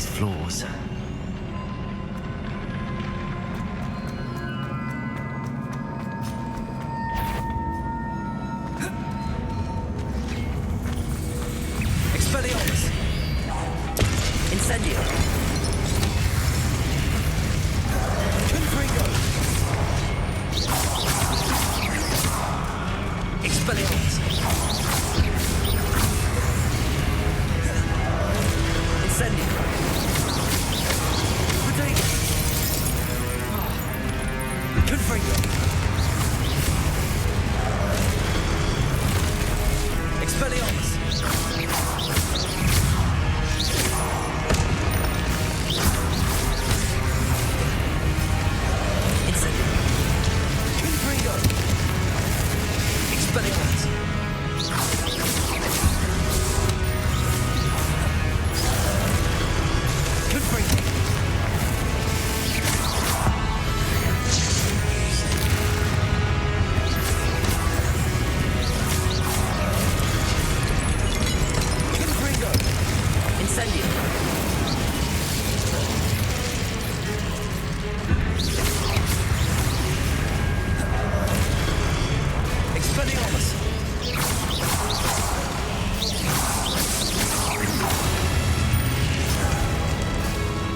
these floors. Expelliarmus! Incendio! Confringo! Expelliarmus! Incendio! Potato! Confringo! Expelliarmus!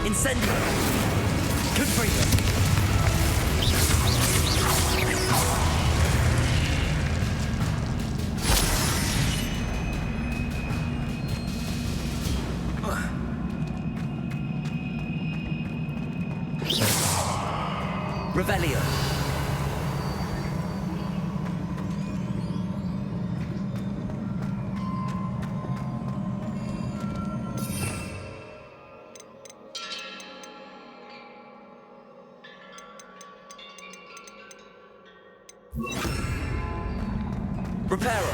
Incendio! Confringo! Revelio! Reparo!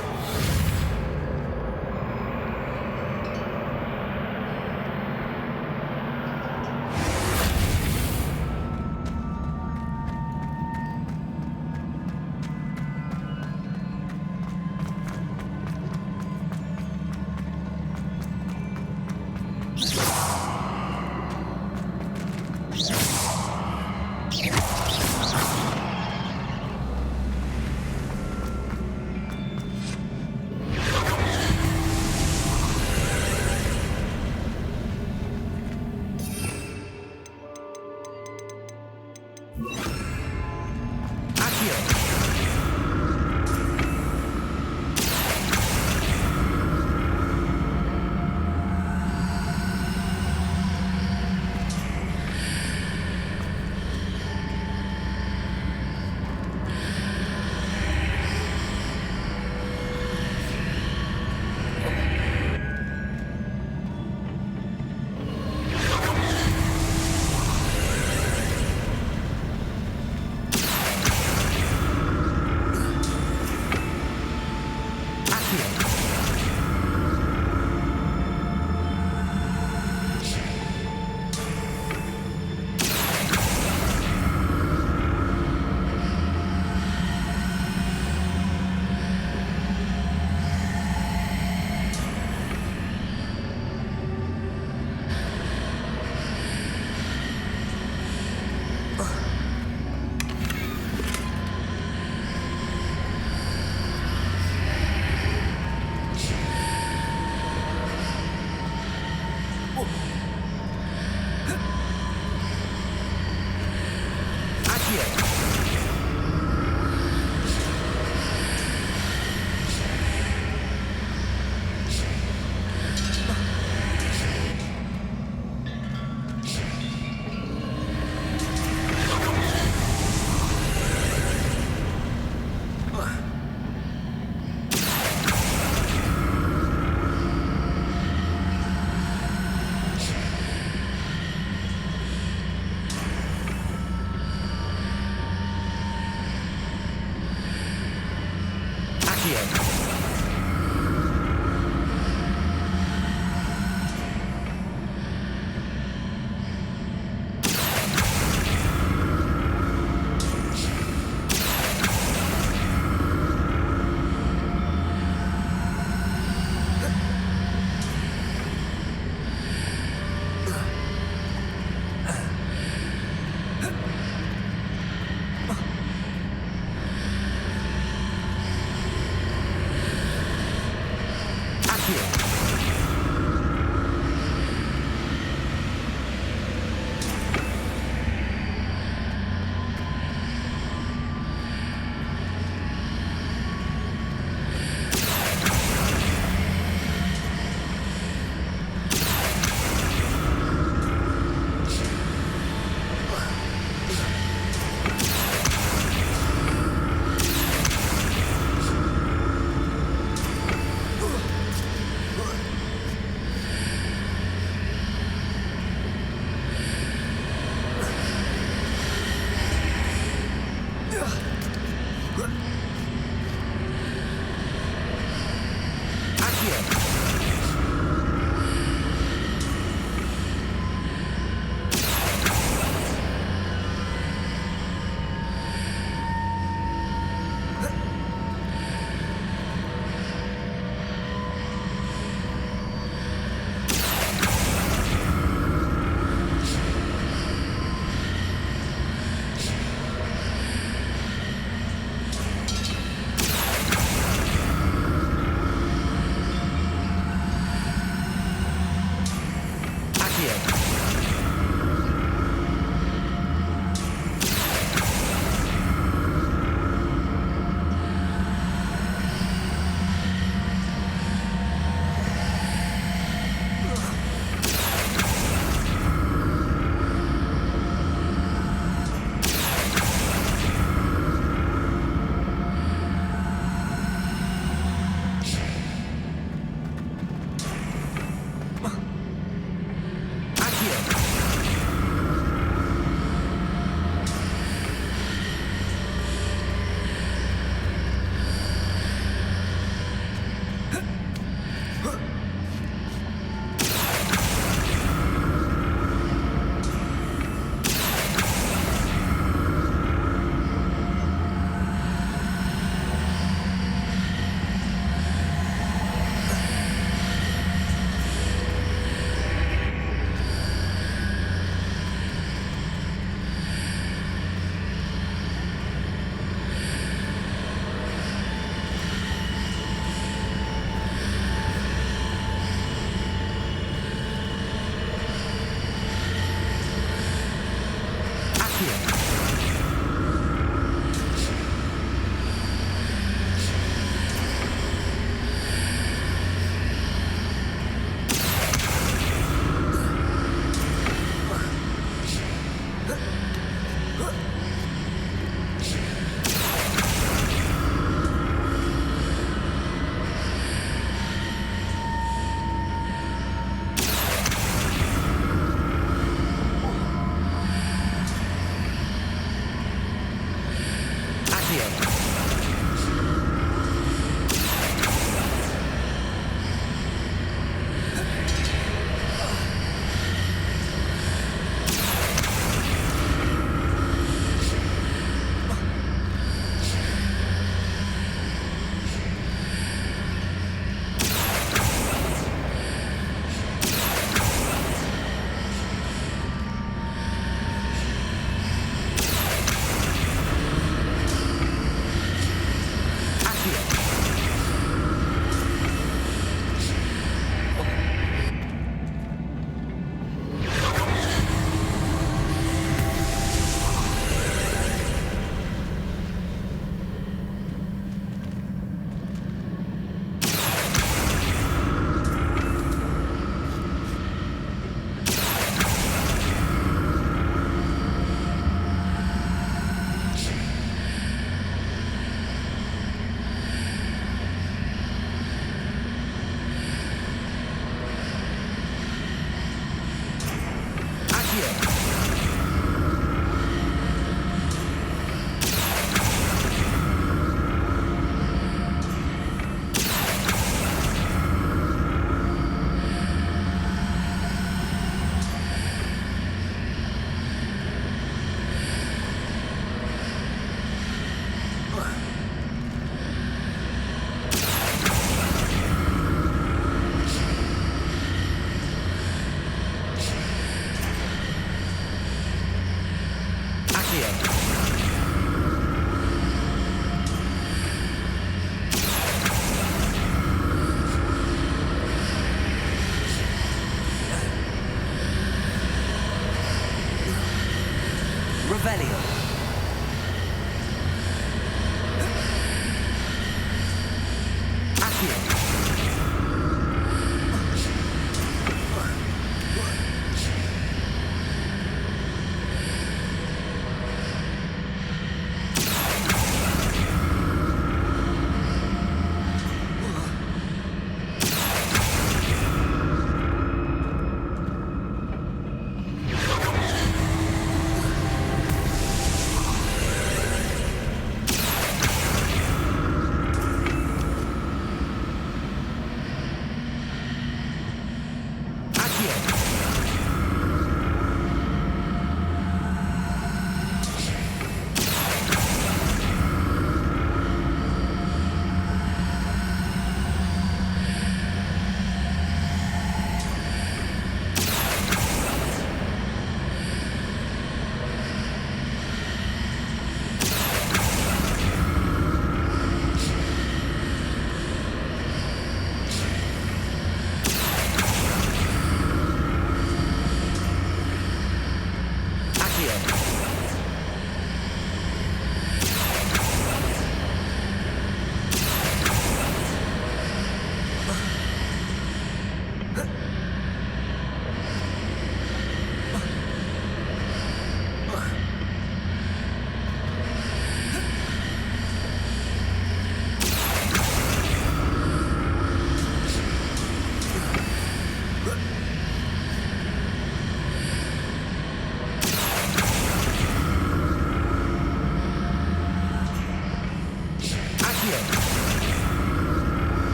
Accio.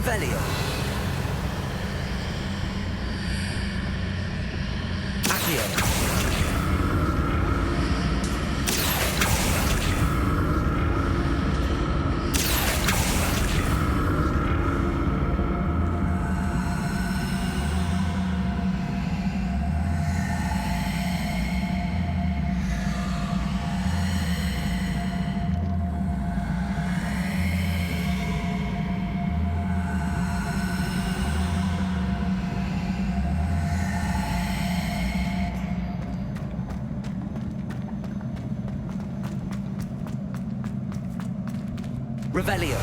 Revelio. Accio. Revelio.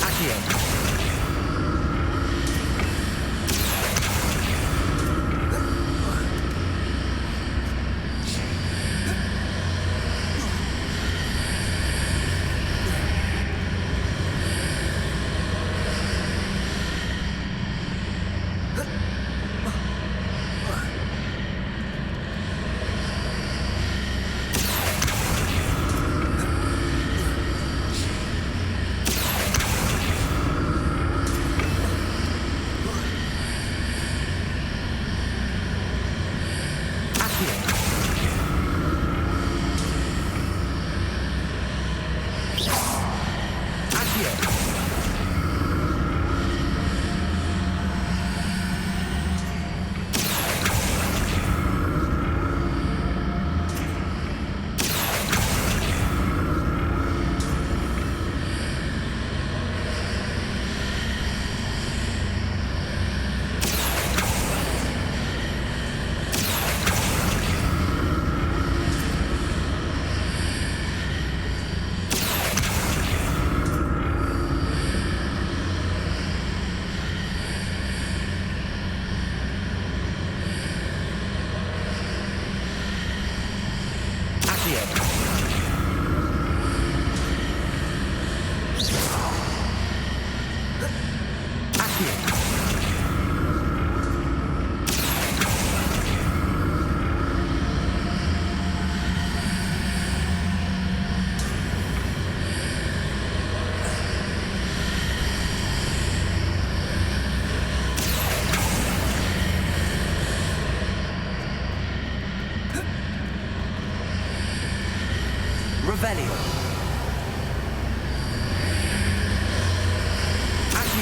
Accio.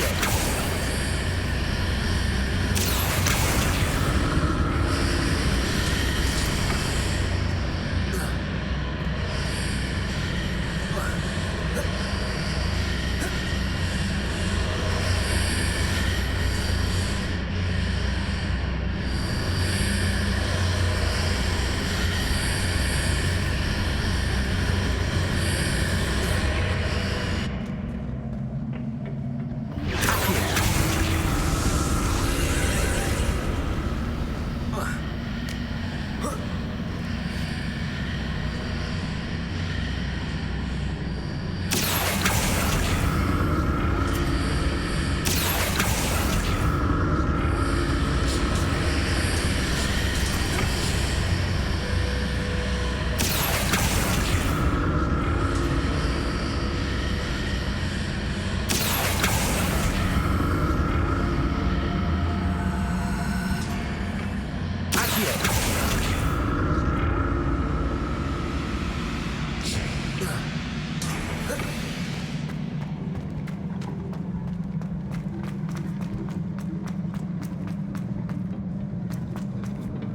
Accio.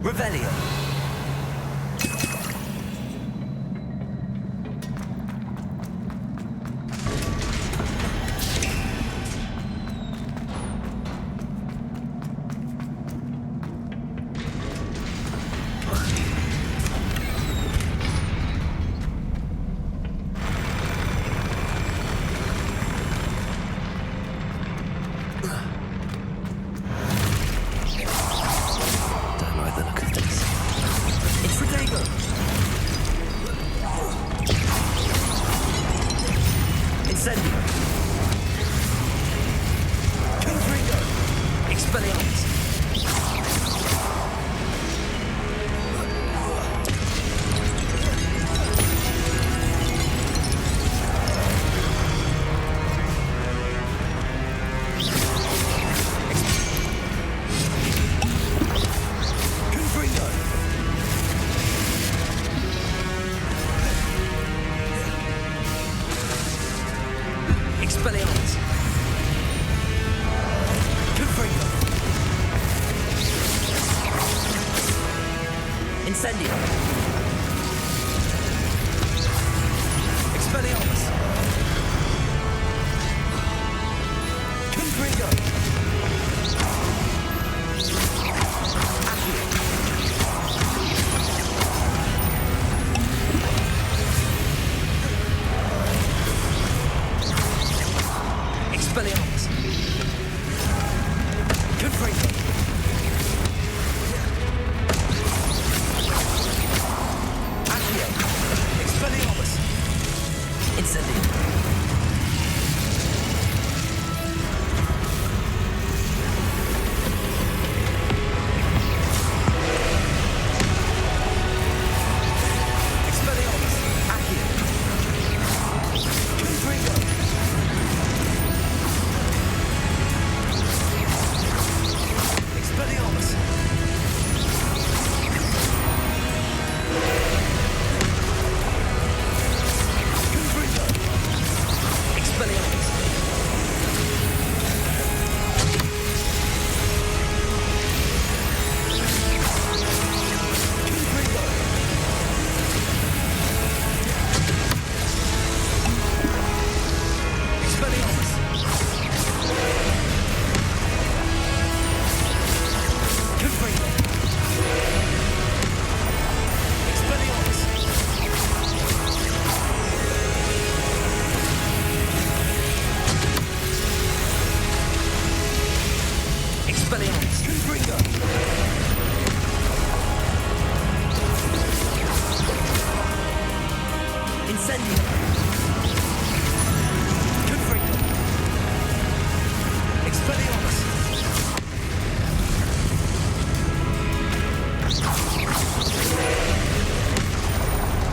Revelio. Incendio. Expelliarmus. Confringo. Accio. Expelliarmus. Confringo. Expelliarmus! Incendio! Expelliarmus! Accio! Confringo! Expelliarmus! Expelliarmus! Confringo! Incendio! Confringo! Expelliarmus!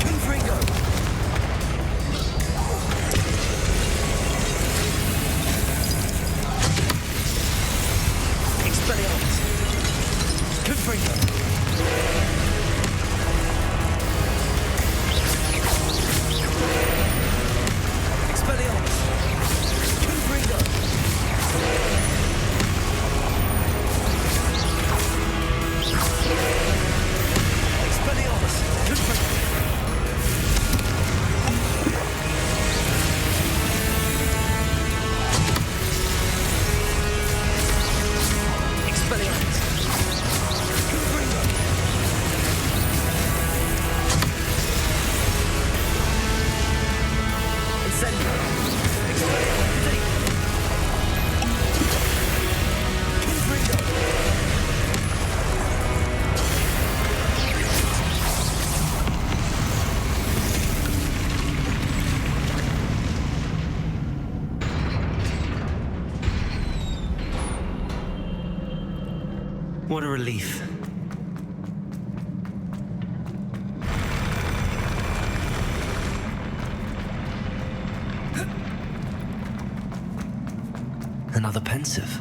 Confringo! Expelliarmus! Confringo! What a relief. Another pensive.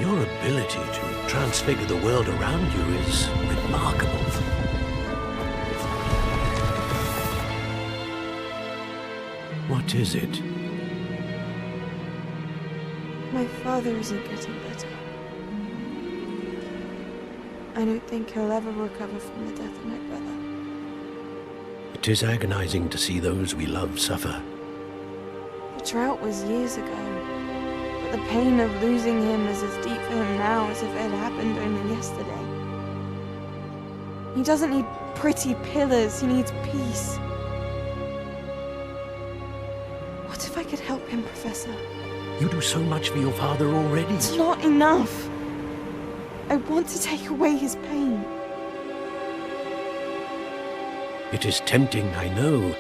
Your ability to transfigure the world around you is remarkable. What is it? My father isn't getting better. I don't think he'll ever recover from the death of my brother. It is agonizing to see those we love suffer. The drought was years ago, but the pain of losing him is as deep for him now as if it had happened only yesterday. He doesn't need pretty pillars, he needs peace. What if I could help him, Professor? You do so much for your father already. It's not enough. I want to take away his pain. It is tempting, I know,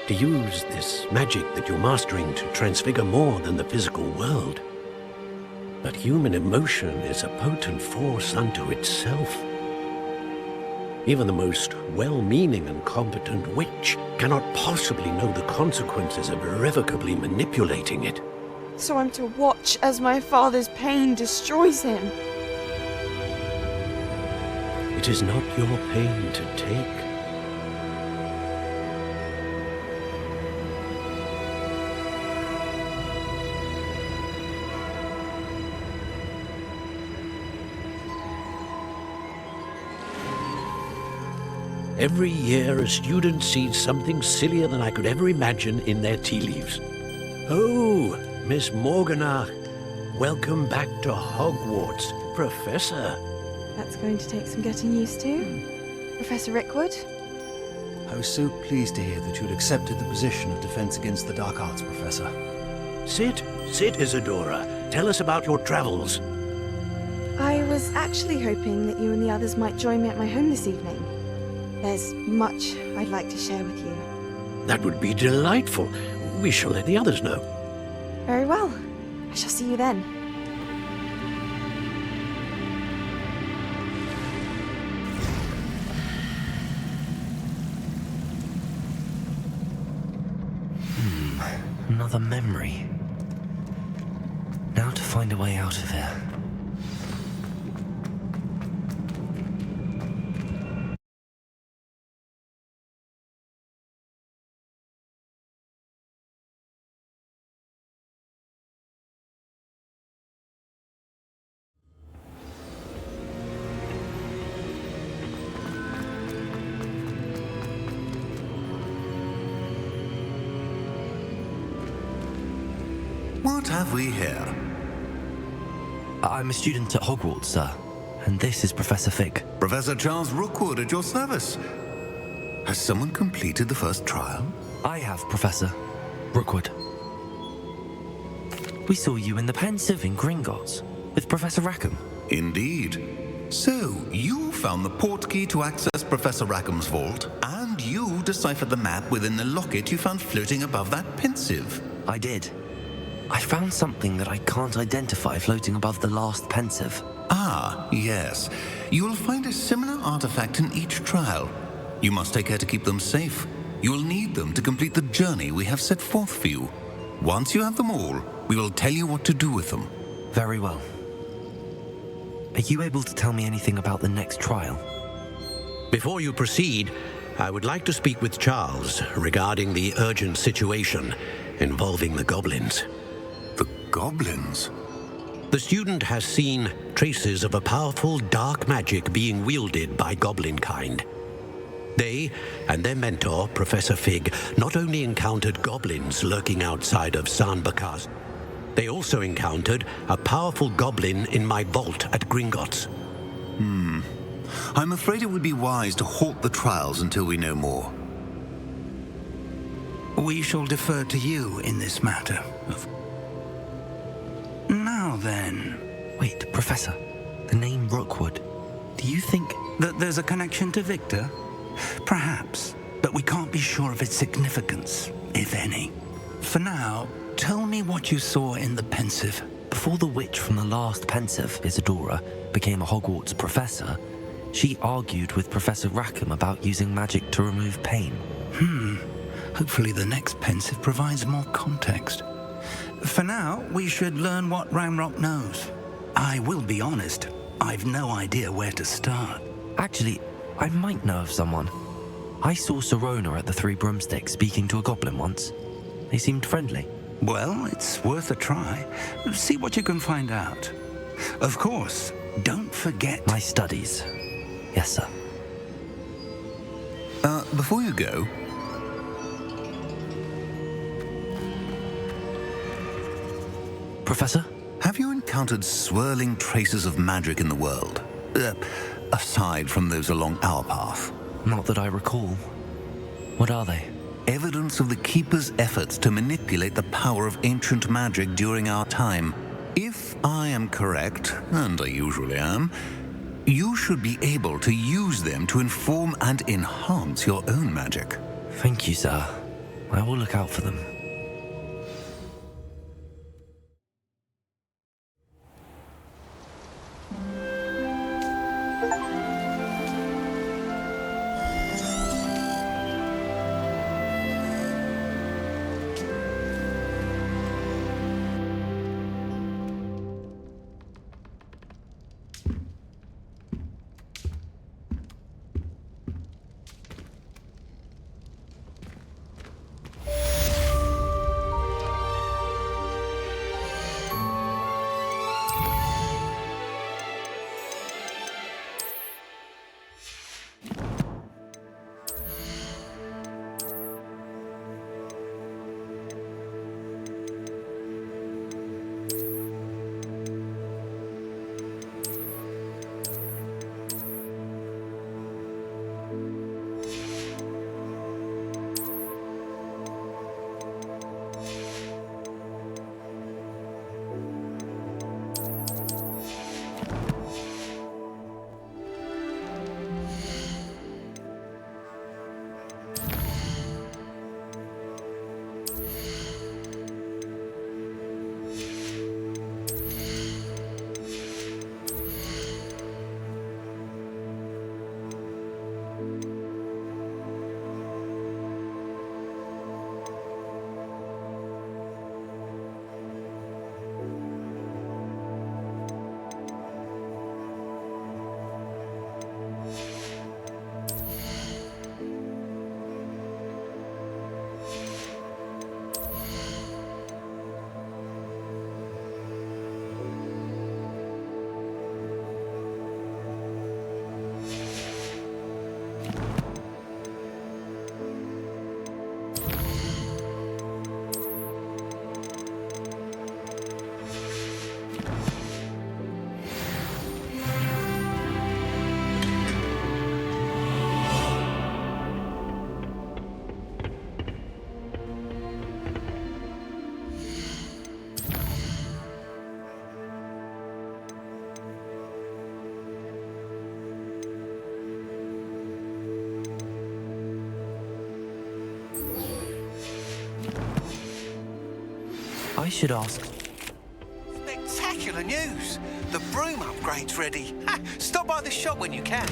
to use this magic that you're mastering to transfigure more than the physical world. But human emotion is a potent force unto itself. Even the most well-meaning and competent witch cannot possibly know the consequences of irrevocably manipulating it. So I'm to watch as my father's pain destroys him. It is not your pain to take. Every year, a student sees something sillier than I could ever imagine in their tea leaves. Oh, Miss Morganach, welcome back to Hogwarts, Professor. That's going to take some getting used to. Professor Rickwood? I was so pleased to hear that you had accepted the position of Defense Against the Dark Arts, Professor. Sit, Isadora. Tell us about your travels. I was actually hoping that you and the others might join me at my home this evening. There's much I'd like to share with you. That would be delightful. We shall let the others know. Very well. I shall see you then. Another memory. Now to find a way out of here. What have we here? I'm a student at Hogwarts, sir. And this is Professor Fig. Professor Charles Rookwood at your service. Has someone completed the first trial? I have, Professor Rookwood. We saw you in the Pensive in Gringotts with Professor Rackham. Indeed. So, you found the portkey to access Professor Rackham's vault, and you deciphered the map within the locket you found floating above that Pensive. I did. I found something that I can't identify floating above the last Pensive. Ah, yes. You will find a similar artifact in each trial. You must take care to keep them safe. You will need them to complete the journey we have set forth for you. Once you have them all, we will tell you what to do with them. Very well. Are you able to tell me anything about the next trial? Before you proceed, I would like to speak with Charles regarding the urgent situation involving the goblins. The goblins. The student has seen traces of a powerful dark magic being wielded by goblin kind. They and their mentor, Professor Fig, not only encountered goblins lurking outside of San Bakaz, they also encountered a powerful goblin in my vault at Gringotts. I'm afraid it would be wise to halt the trials until we know more. We shall defer to you in this matter. Now then... Wait, Professor, the name Rookwood. Do you think... that there's a connection to Victor? Perhaps, but we can't be sure of its significance, if any. For now, tell me what you saw in the pensive. Before the witch from the last pensive, Isadora, became a Hogwarts professor, she argued with Professor Rackham about using magic to remove pain. Hopefully the next pensive provides more context. For now, we should learn what Ramrock knows. I will be honest, I've no idea where to start. Actually, I might know of someone. I saw Sirona at the Three Broomsticks speaking to a goblin once. They seemed friendly. Well, it's worth a try. See what you can find out. Of course, don't forget... My studies. Yes, sir. Before you go... Professor? Have you encountered swirling traces of magic in the world? Aside from those along our path. Not that I recall. What are they? Evidence of the Keeper's efforts to manipulate the power of ancient magic during our time. If I am correct, and I usually am, you should be able to use them to inform and enhance your own magic. Thank you, sir. I will look out for them. I should ask... Spectacular news! The Broom upgrade's ready. Ha! Stop by the shop when you can.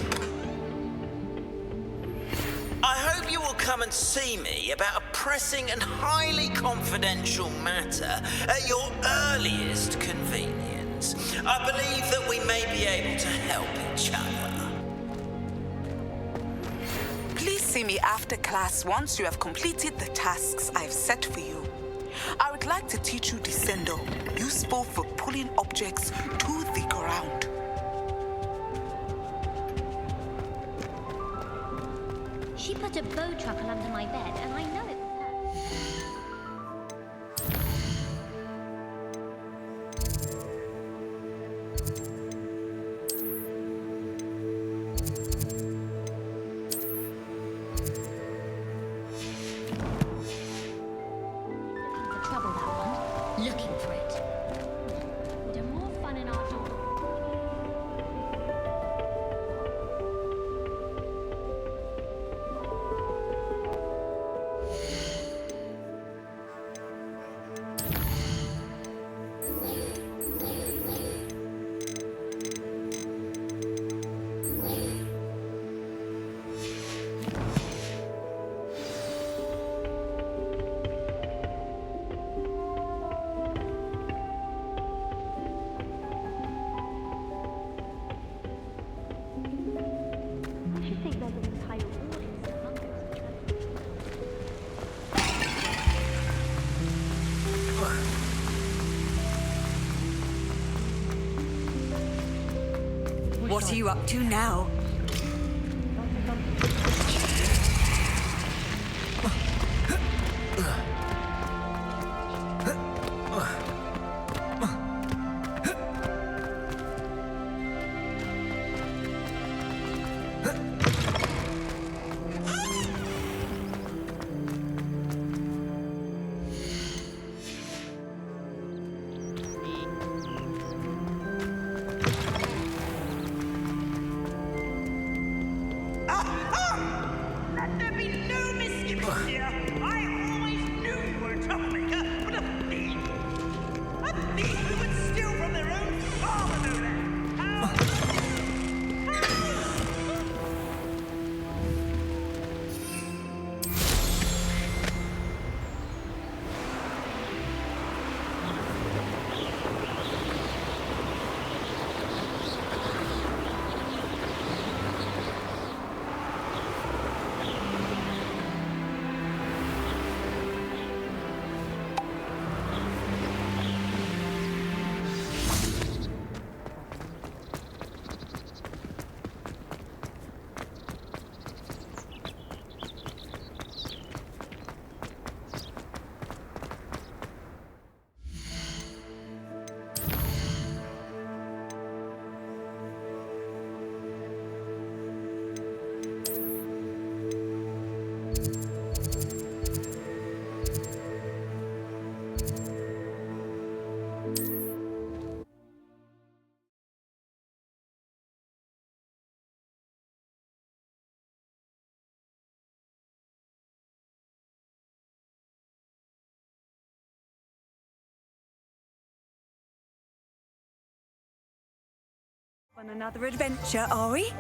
I hope you will come and see me about a pressing and highly confidential matter at your earliest convenience. I believe that we may be able to help each other. Please see me after class once you have completed the tasks I've set for you. I would like to teach you Descendo, useful for pulling objects to the ground. She put a bow truckle under my bed, and I know it was her. Looking for it. We'd have more fun in our door. What are you up to now? On another adventure, are we? I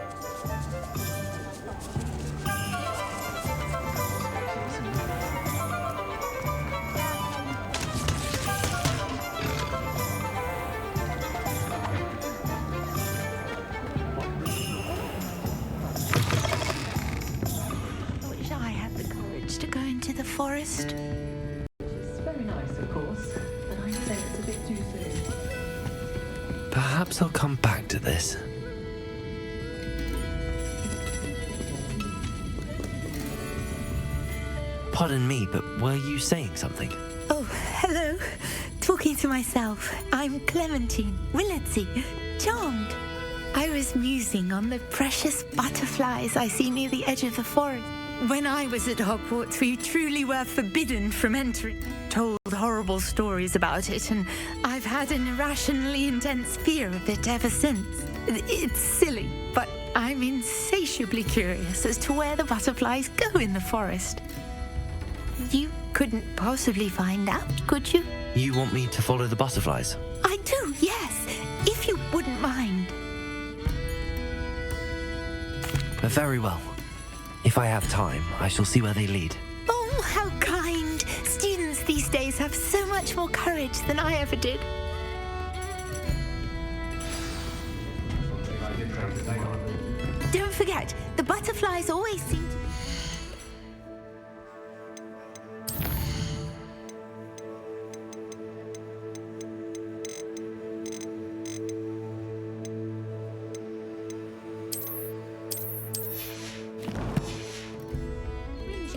wish I had the courage to go into the forest. It's very nice, of course, but I'd say it's a bit too soon. Perhaps I'll come back to this. Pardon me, but were you saying something? Oh, hello. Talking to myself. I'm Clementine Willardsey. Charmed. I was musing on the precious butterflies I see near the edge of the forest. When I was at Hogwarts, we truly were forbidden from entering. Told horrible stories about it, and I've had an irrationally intense fear of it ever since. It's silly, but I'm insatiably curious as to where the butterflies go in the forest. You couldn't possibly find out, could you? You want me to follow the butterflies? I do, yes, if you wouldn't mind. Very well. If I have time, I shall see where they lead. Oh, how kind. Students these days have so much more courage than I ever did. Don't forget, the butterflies always seem to...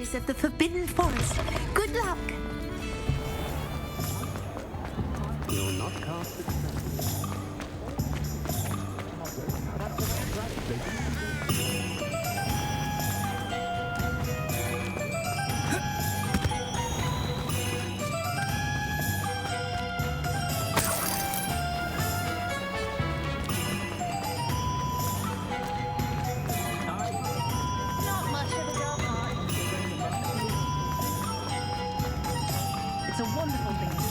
treasures of the Forbidden Forest. Good luck! You'll not cast it. Not much of a job, Mark. It's a wonderful thing to do.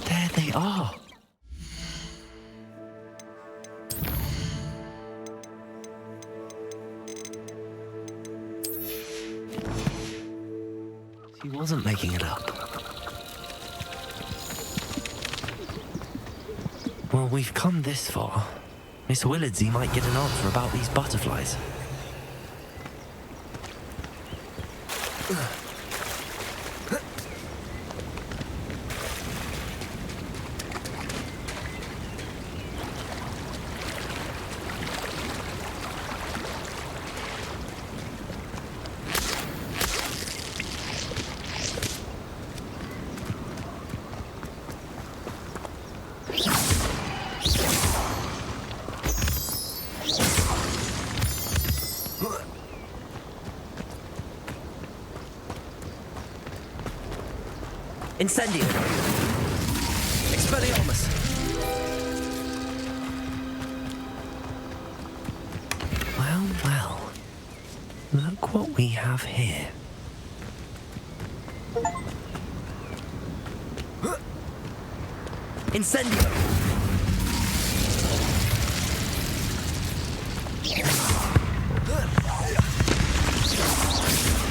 There they are. She wasn't making it up. Well, we've come this far. Miss Willardsey might get an answer about these butterflies. Incendio! Expelliarmus! Well, well. Look what we have here. Incendio!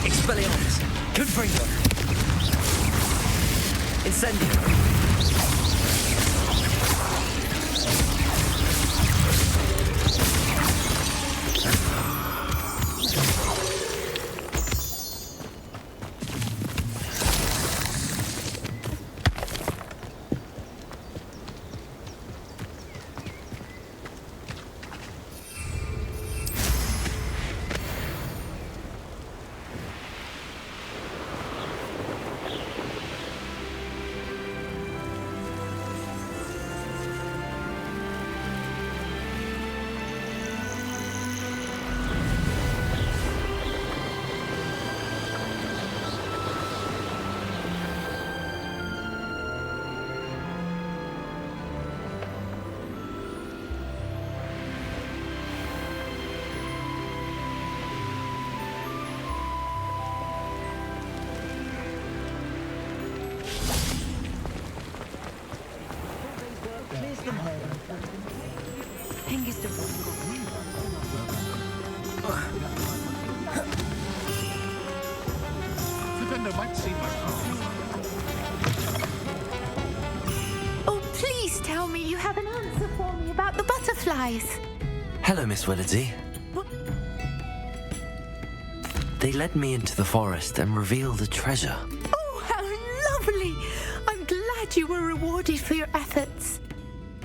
Expelliarmus! Confringo! Incendio! Oh, please tell me you have an answer for me about the butterflies. Hello, Miss Willardsey. What? They led me into the forest and revealed a treasure. Oh, how lovely! I'm glad you were rewarded for your efforts.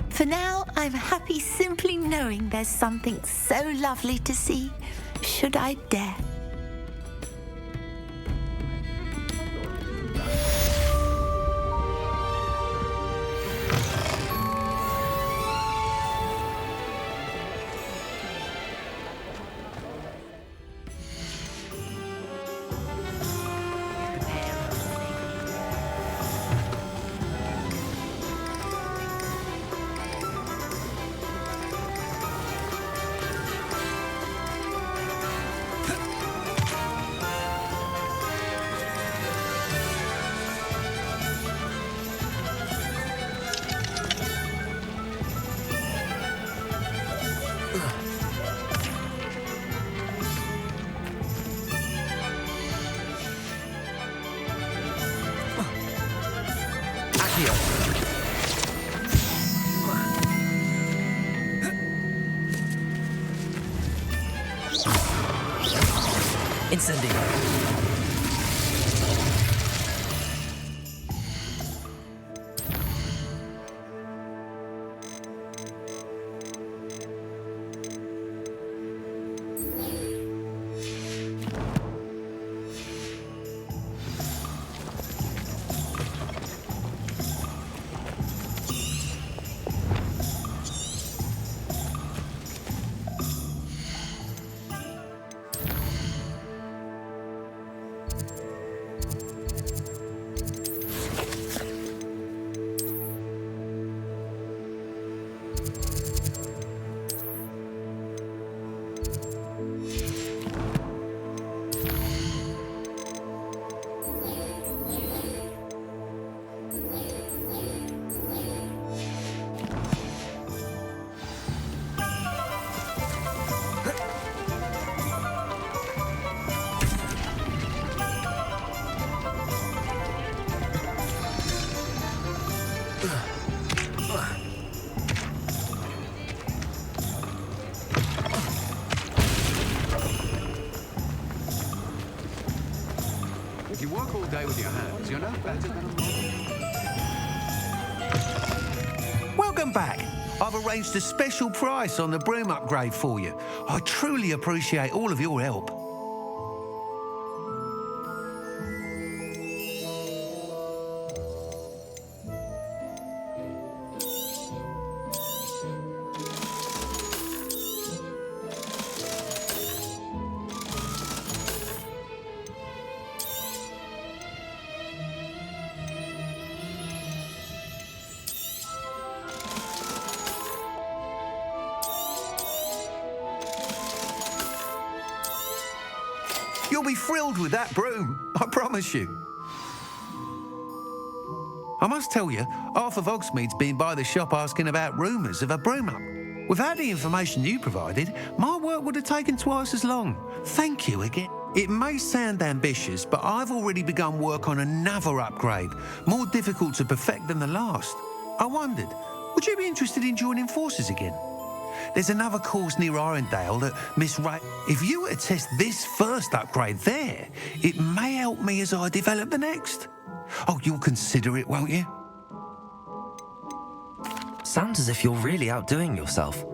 For now, I'm happy simply knowing there's something so lovely to see, should I dare. Incendio. If you work all day with your hands, you're no better than a model. Welcome back. I've arranged a special price on the Broom upgrade for you. I truly appreciate all of your help. You'll be thrilled with that broom, I promise you. I must tell you, Arthur Vogsmead's been by the shop asking about rumours of a broom up. Without the information you provided, my work would have taken twice as long. Thank you again. It may sound ambitious, but I've already begun work on another upgrade, more difficult to perfect than the last. I wondered, would you be interested in joining forces again? There's another course near Arendale that Miss Ray... If you were to test this first upgrade there, it may help me as I develop the next. Oh, you'll consider it, won't you? Sounds as if you're really outdoing yourself.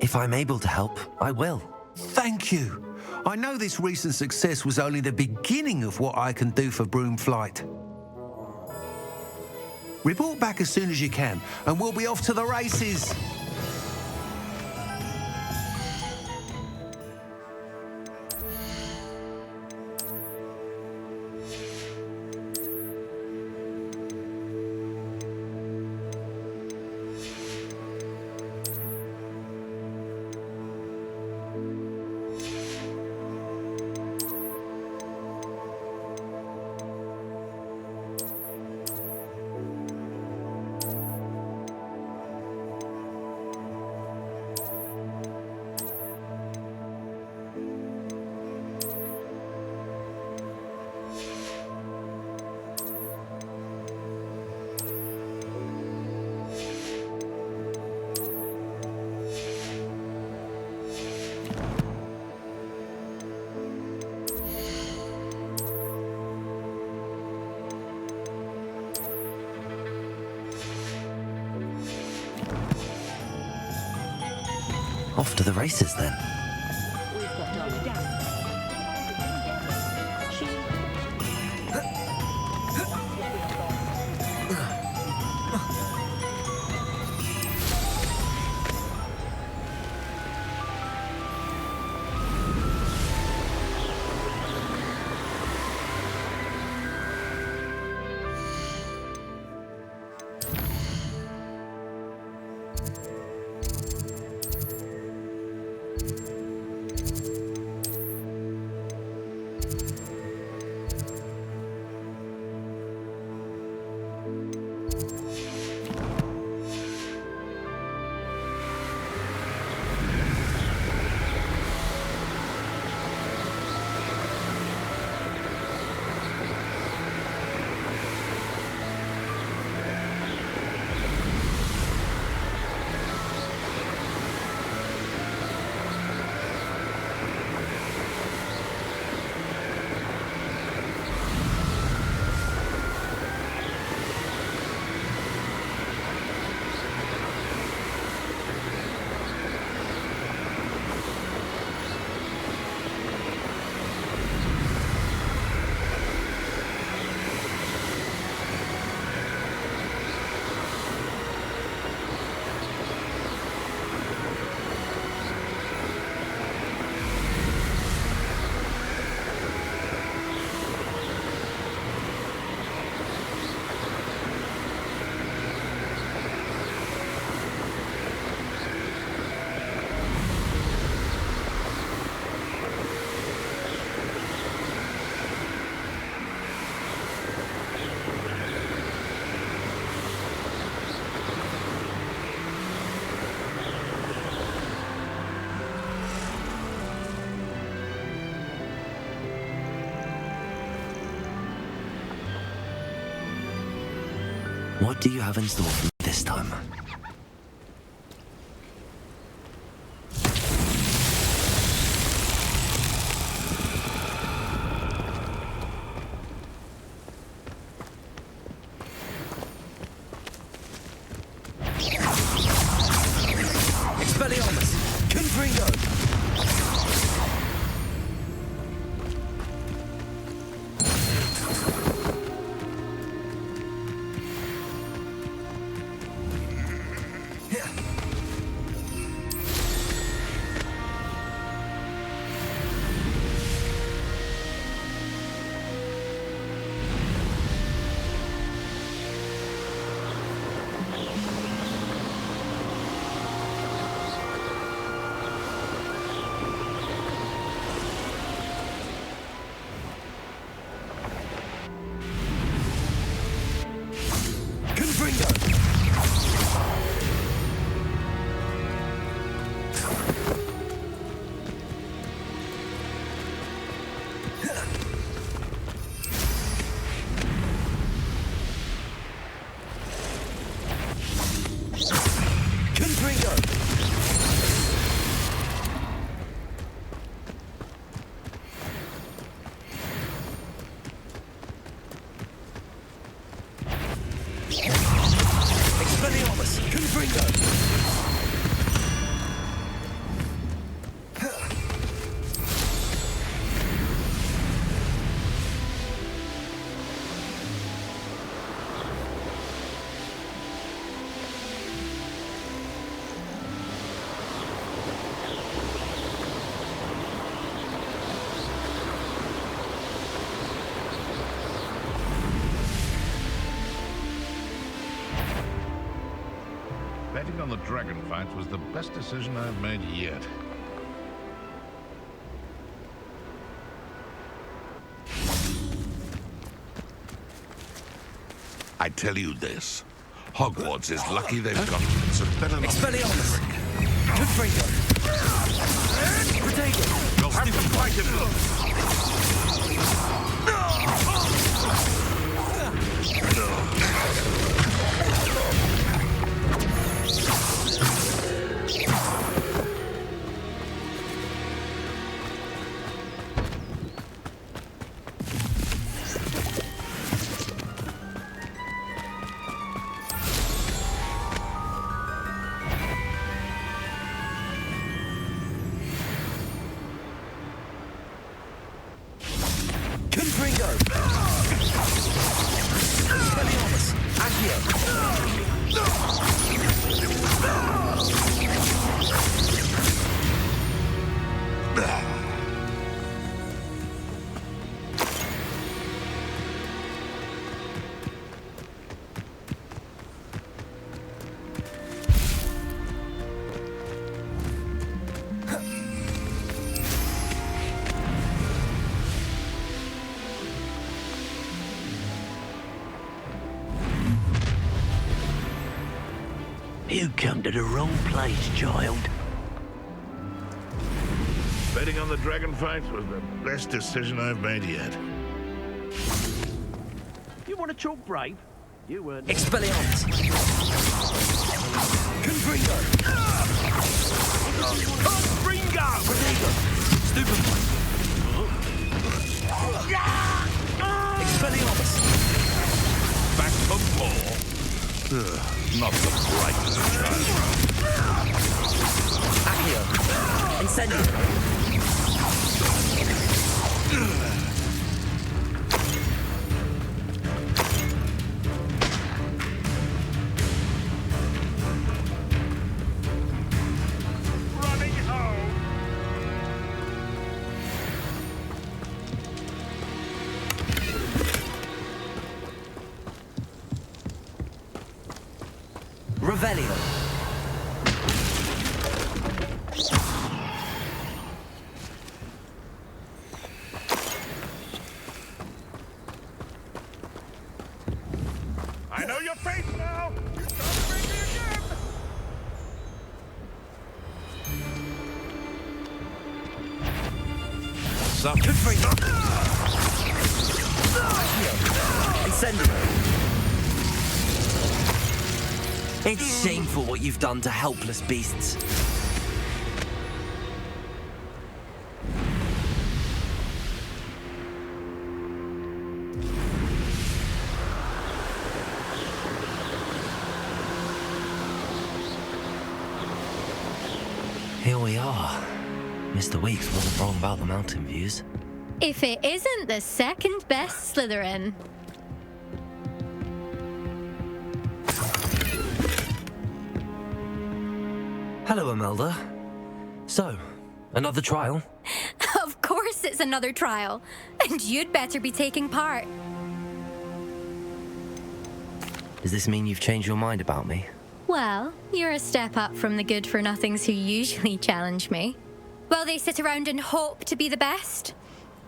If I'm able to help, I will. Thank you. I know this recent success was only the beginning of what I can do for Broom Flight. Report back as soon as you can, and we'll be off to the races. Off to the races then. What do you have in store for me this time? Expelliarmus! Confringo! Betting on the dragon fight was the best decision I've made yet. I tell you this, Hogwarts is lucky they've got some better knowledge. Expelliarmus! Confringo! Protego! You'll have to fight him! You come to the wrong place, child. Betting on the dragon fight was the best decision I've made yet. You want to chalk brave? You weren't. Expelliarmus! Confringo! Confringo! Protego! Stupefy! Expelliarmus! Back for more? Not the brightest child. Accio! Incendio! Running home! Revelio! I know your face now! You're trying to bring me again! Some Confringo! Accio! Incendio! It's shameful what you've done to helpless beasts. Here we are. Mr. Weeks wasn't wrong about the mountain views. If it isn't the second best Slytherin. Hello, Imelda. So, another trial? Of course it's another trial. And you'd better be taking part. Does this mean you've changed your mind about me? Well, you're a step up from the good-for-nothings who usually challenge me. While they sit around and hope to be the best,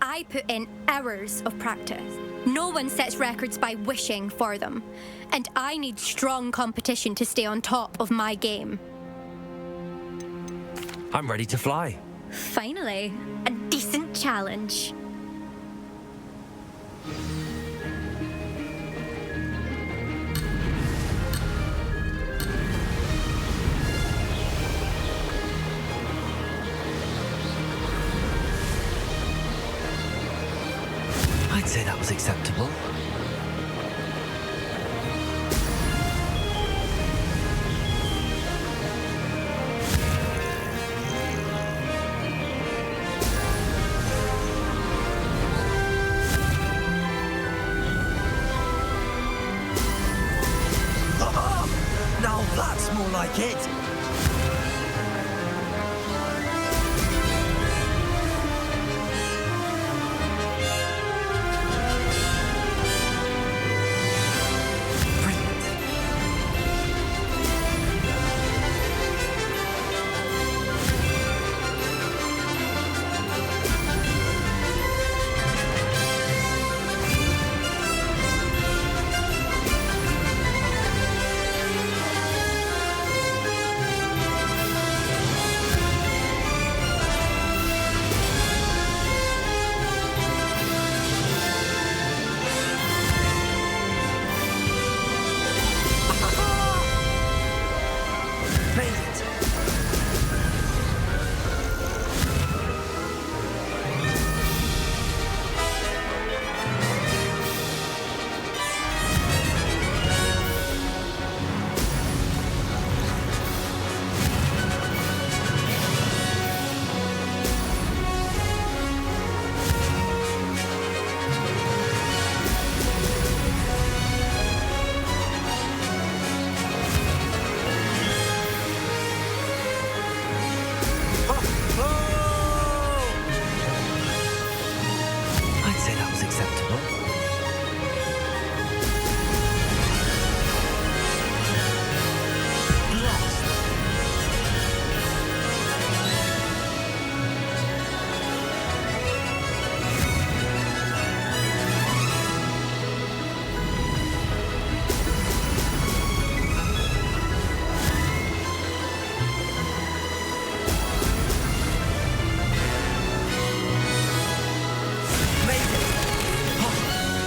I put in hours of practice. No one sets records by wishing for them. And I need strong competition to stay on top of my game. I'm ready to fly. Finally, a decent challenge. I'd say that was acceptable. Now that's more like it.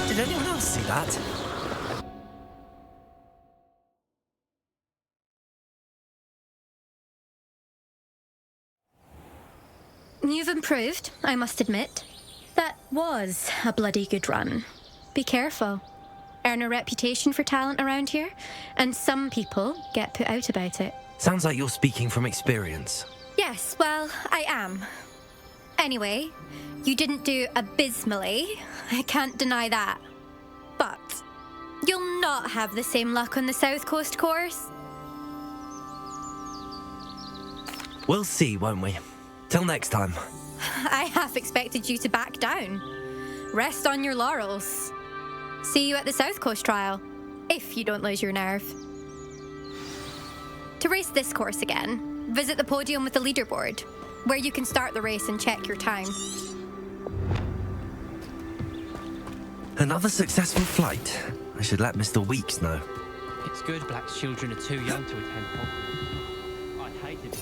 Did anyone else see that? You've improved, I must admit. That was a bloody good run. Be careful. Earn a reputation for talent around here, and some people get put out about it. Sounds like you're speaking from experience. Yes, well, I am. Anyway, you didn't do abysmally. I can't deny that. But you'll not have the same luck on the South Coast course. We'll see, won't we? Till next time. I half expected you to back down. Rest on your laurels. See you at the South Coast trial, if you don't lose your nerve. To race this course again, visit the podium with the leaderboard, where you can start the race and check your time. Another successful flight. I should let Mr. Weeks know. It's good black children are too young to attend Hogwarts. I'd hate it.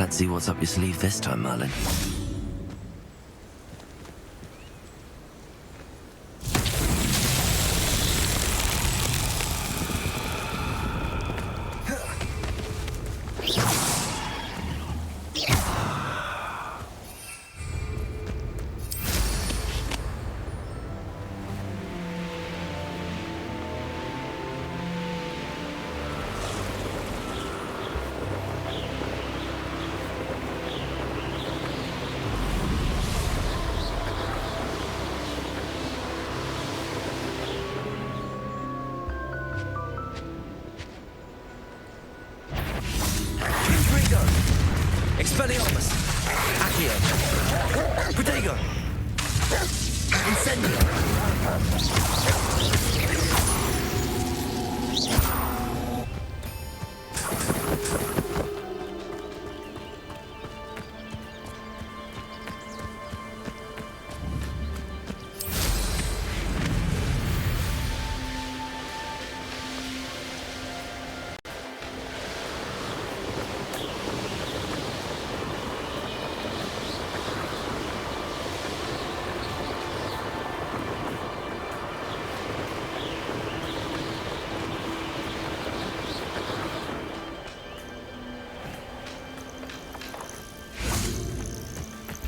Let's see what's up your sleeve this time, Merlin. Expelliarmus! Accio! Protego! Incendio!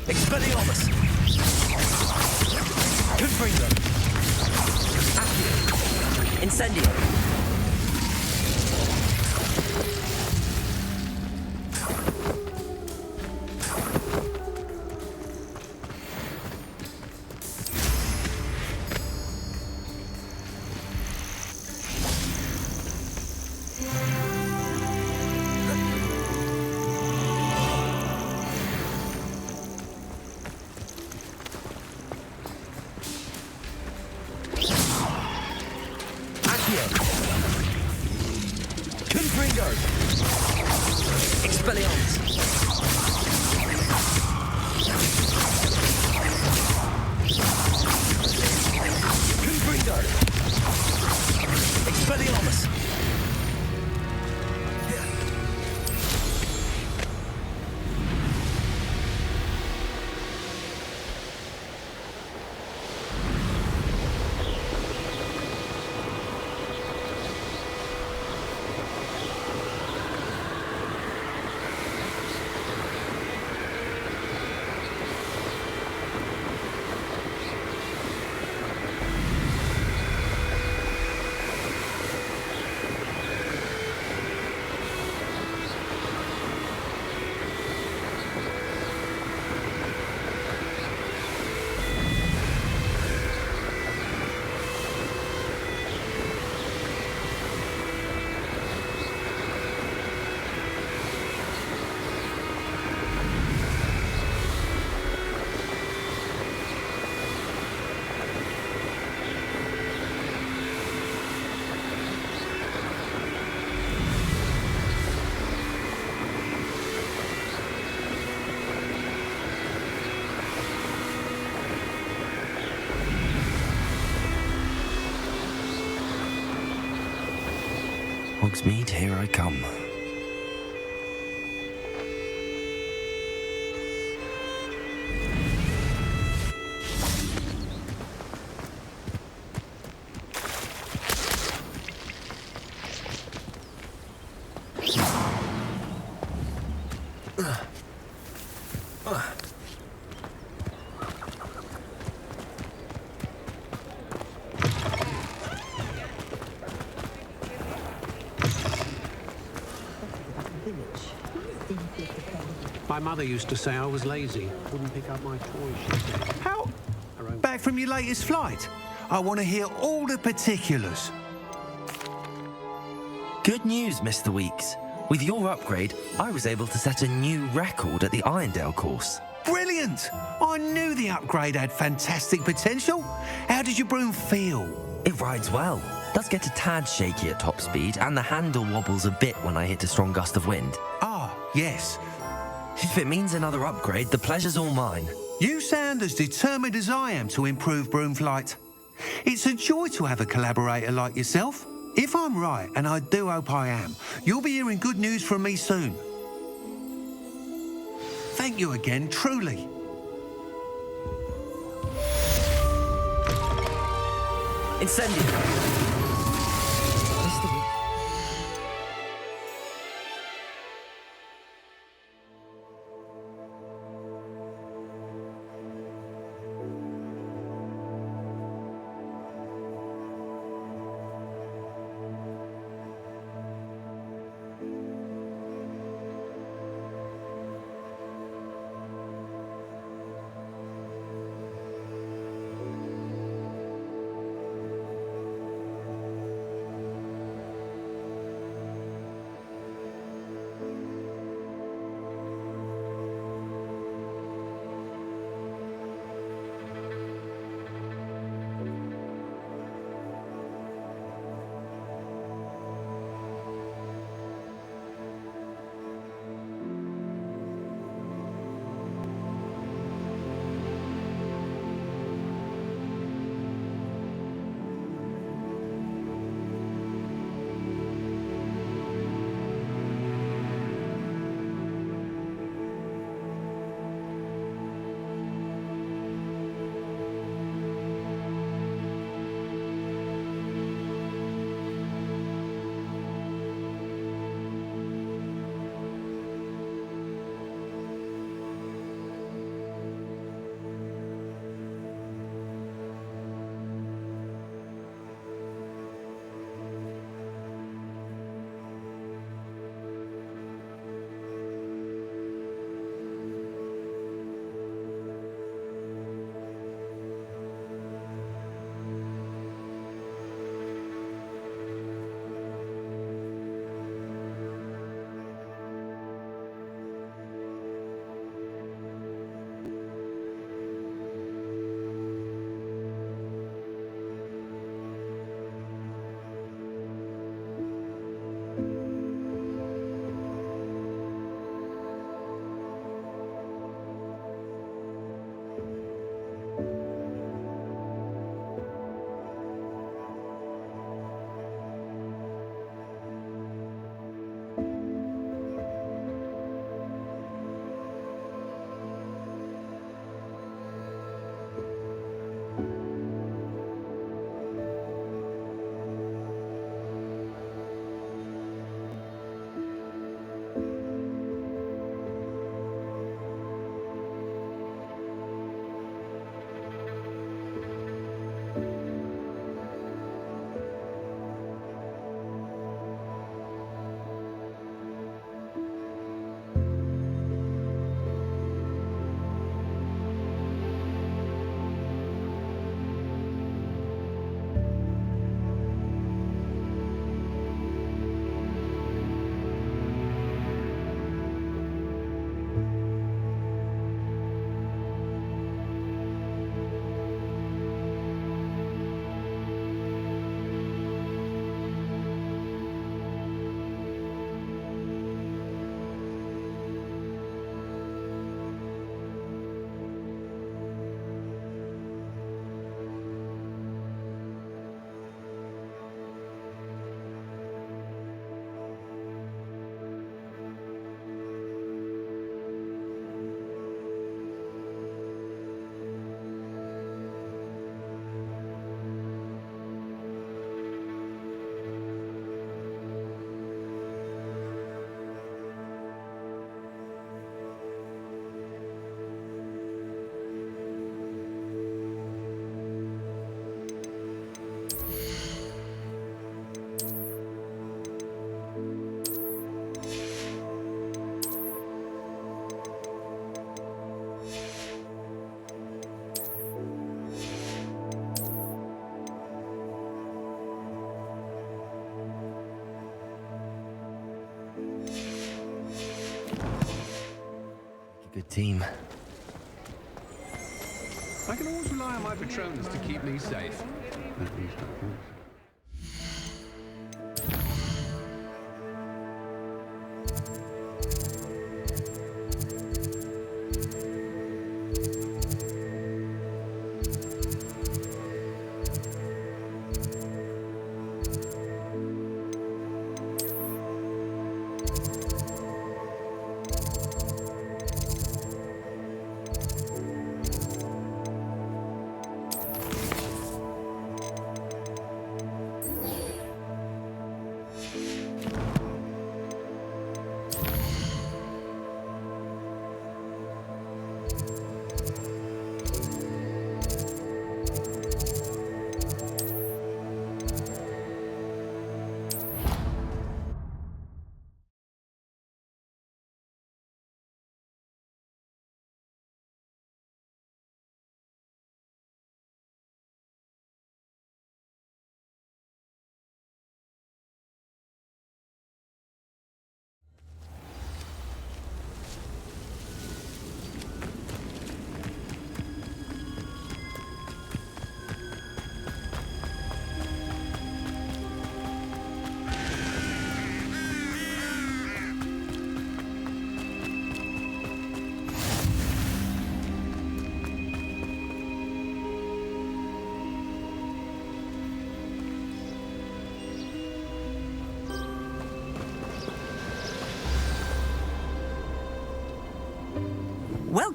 Expelliarmus! Confringo! Accio! Incendio! Confringo! Expelliarmus! Confringo! Expelliarmus! Hogsmeade, here I come. My mother used to say I was lazy, wouldn't pick up my toys. How? Back from your latest flight? I want to hear all the particulars. Good news, Mr. Weeks. With your upgrade, I was able to set a new record at the Irondale course. Brilliant! I knew the upgrade had fantastic potential. How did your broom feel? It rides well. Does get a tad shaky at top speed, and the handle wobbles a bit when I hit a strong gust of wind. Ah, yes. If it means another upgrade, the pleasure's all mine. You sound as determined as I am to improve broom flight. It's a joy to have a collaborator like yourself. If I'm right, and I do hope I am, you'll be hearing good news from me soon. thank you again, truly. Incendio. Good team. I can always rely on my Patronus to keep me safe. At least I hope.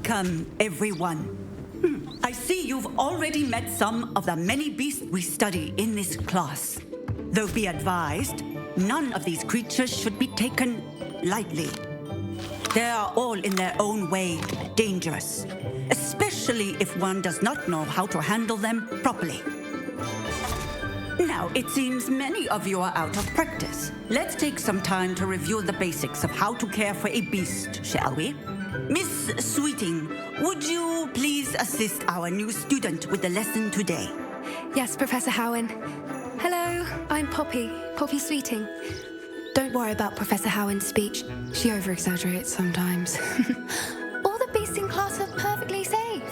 Welcome, everyone. I see you've already met some of the many beasts we study in this class. Though be advised, none of these creatures should be taken lightly. They are all in their own way dangerous, especially if one does not know how to handle them properly. Now, it seems many of you are out of practice. Let's take some time to review the basics of how to care for a beast, shall we? Miss Sweeting, would you please assist our new student with the lesson today? Yes, Professor Howen. Hello, I'm Poppy Sweeting. Don't worry about Professor Howen's speech. She over-exaggerates sometimes. All the beasts in class are perfectly safe.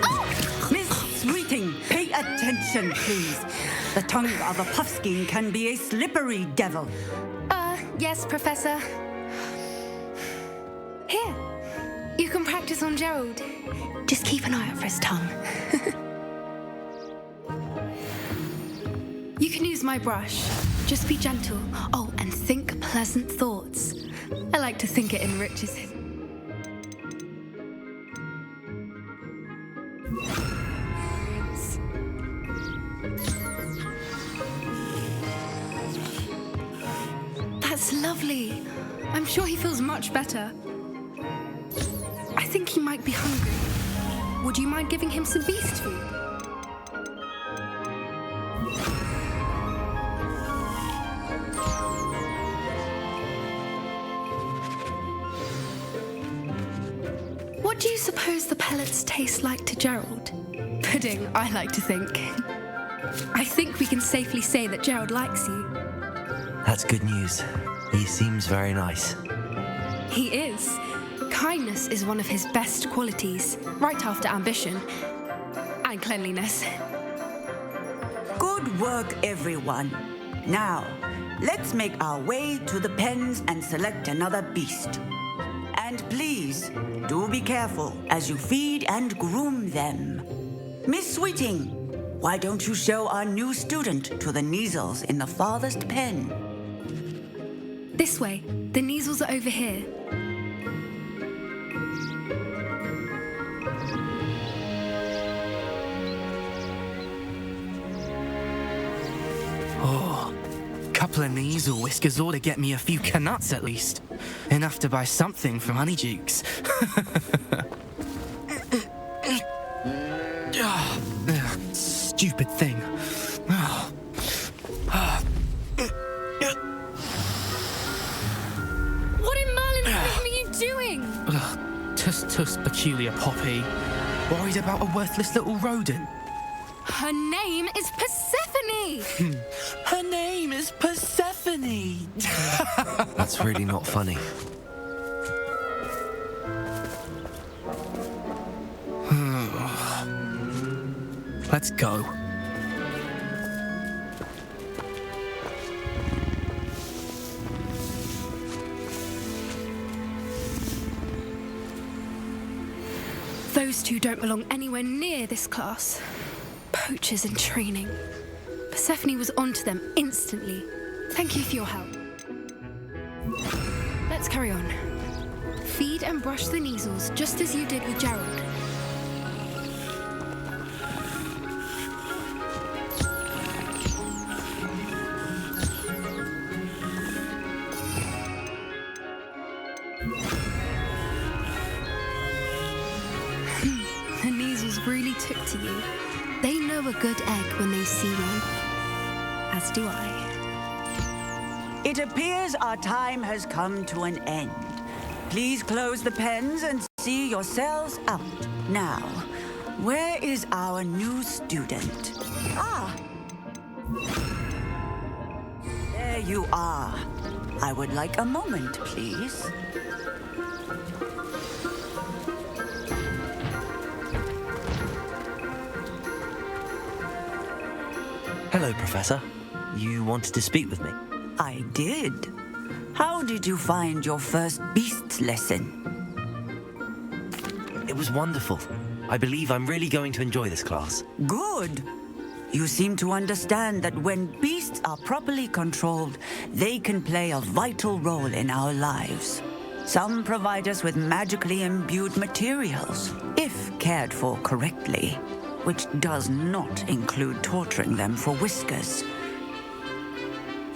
Oh! Miss Sweeting, pay attention, please. The tongue of a puffskein can be a slippery devil. Yes, Professor. Here, you can practice on Gerald. Just keep an eye out for his tongue. You can use my brush. Just be gentle. Oh, and think pleasant thoughts. I like to think it enriches him. That's lovely. I'm sure he feels much better. I think he might be hungry. Would you mind giving him some beast food? What do you suppose the pellets taste like to Gerald? Pudding, I like to think. I think we can safely say that Gerald likes you. That's good news. He seems very nice. He is. Kindness is one of his best qualities, right after ambition and cleanliness. Good work, everyone. Now, let's make our way to the pens and select another beast. And please, do be careful as you feed and groom them. Miss Sweeting, why don't you show our new student to the Neasels in the farthest pen? This way. The Neasels are over here. Oh, couple of Neasel whiskers ought to get me a few canuts at least. Enough to buy something from Honeydukes. Stupid thing. What in Merlin's name are you doing? Tuss, peculiar Poppy. Worried about a worthless little rodent. Her name is Persephone! Her name is Persephone! That's really not funny. Let's go. Those two don't belong anywhere near this class. Poachers in training. Persephone was onto them instantly. Thank you for your help. Let's carry on. Feed and brush the Neasels just as you did with Gerald. The Neasels really took to you. They know a good egg when they see one. As do I. It appears our time has come to an end. Please close the pens and see yourselves out. Now, where is our new student? Ah! There you are. I would like a moment, please. Hello, Professor. You wanted to speak with me? I did. How did you find your first beasts lesson? It was wonderful. I believe I'm really going to enjoy this class. Good. You seem to understand that when beasts are properly controlled, they can play a vital role in our lives. Some provide us with magically imbued materials. cared for correctly, which does not include torturing them for whiskers.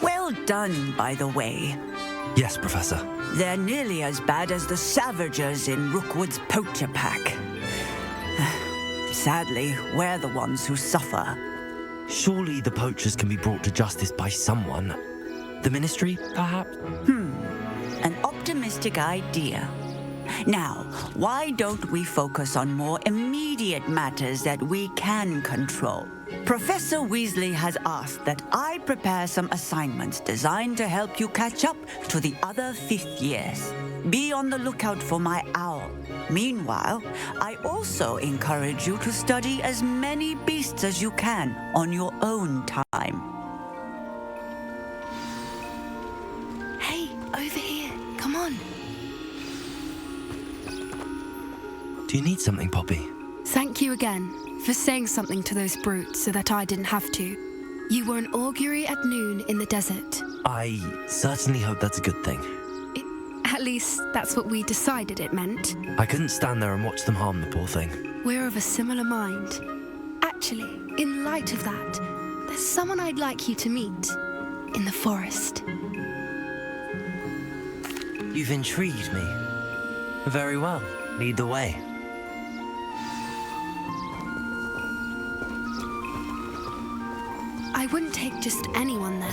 Well done, by the way. Yes, Professor. They're nearly as bad as the Savagers in Rookwood's poacher pack. Sadly, we're the ones who suffer. Surely the poachers can be brought to justice by someone. The Ministry, perhaps? An optimistic idea. Now, why don't we focus on more immediate matters that we can control? Professor Weasley has asked that I prepare some assignments designed to help you catch up to the other 5th years. Be on the lookout for my owl. Meanwhile, I also encourage you to study as many beasts as you can on your own time. Hey, over here. Come on. Do you need something, Poppy? Thank you again for saying something to those brutes so that I didn't have to. You were an augury at noon in the desert. I certainly hope that's a good thing. At least, that's what we decided it meant. I couldn't stand there and watch them harm the poor thing. We're of a similar mind. Actually, in light of that, there's someone I'd like you to meet in the forest. You've intrigued me. Very well. Lead the way. I wouldn't take just anyone there.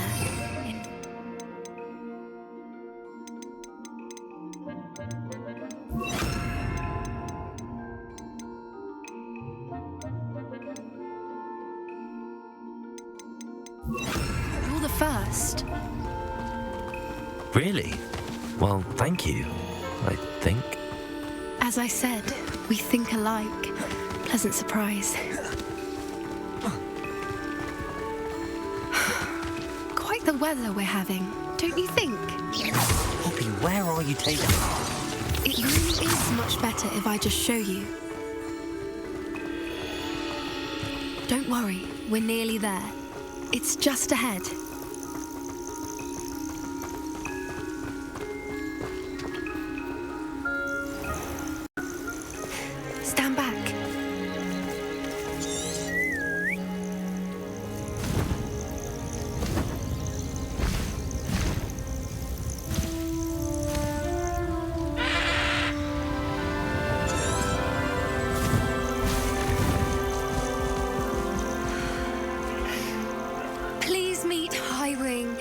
You're the first. Really? Well, thank you, I think. As I said, we think alike. Pleasant surprise. Quite the weather we're having, don't you think? Poppy, where are you taking me? It really is much better if I just show you. Don't worry, we're nearly there. It's just ahead. Stand back. Please meet Highwing.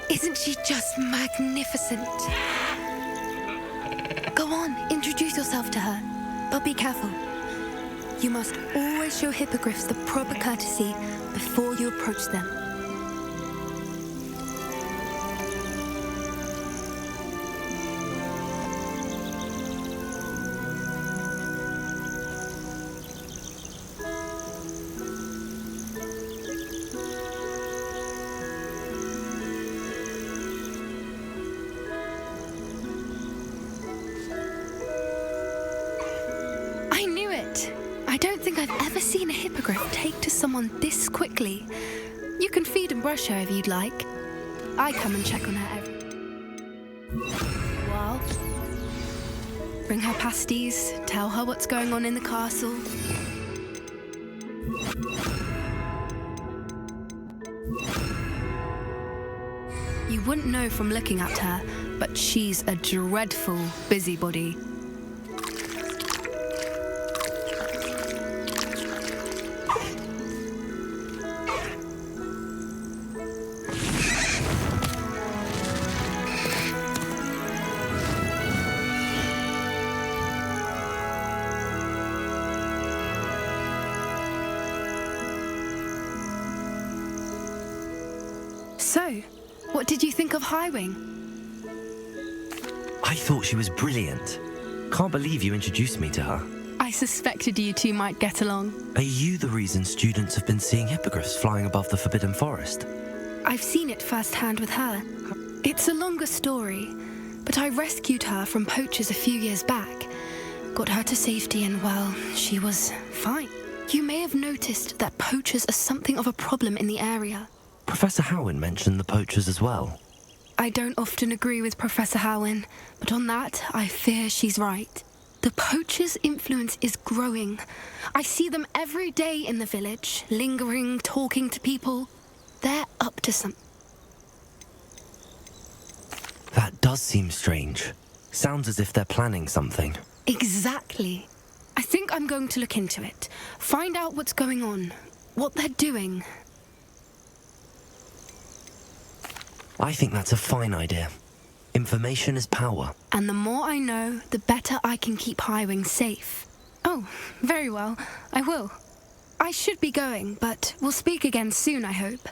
Isn't she just magnificent? Go on, introduce yourself to her. But be careful. You must always show hippogriffs the proper courtesy before you approach them. I knew it! I don't think I've ever seen a hippogriff take to someone this quickly. You can feed and brush her if you'd like. I come and check on her every while. Bring her pasties, tell her what's going on in the castle. You wouldn't know from looking at her, but she's a dreadful busybody. So, what did you think of Highwing? I thought she was brilliant. Can't believe you introduced me to her. I suspected you two might get along. Are you the reason students have been seeing hippogriffs flying above the Forbidden Forest? I've seen it firsthand with her. It's a longer story, but I rescued her from poachers a few years back. Got her to safety and, well, she was fine. You may have noticed that poachers are something of a problem in the area. Professor Howin mentioned the poachers as well. I don't often agree with Professor Howin, but on that, I fear she's right. The poachers' influence is growing. I see them every day in the village, lingering, talking to people. They're up to something. That does seem strange. Sounds as if they're planning something. Exactly. I think I'm going to look into it. Find out what's going on. What they're doing. I think that's a fine idea. Information is power. And the more I know, the better I can keep hiring safe. Oh, very well. I will. I should be going, but we'll speak again soon, I hope.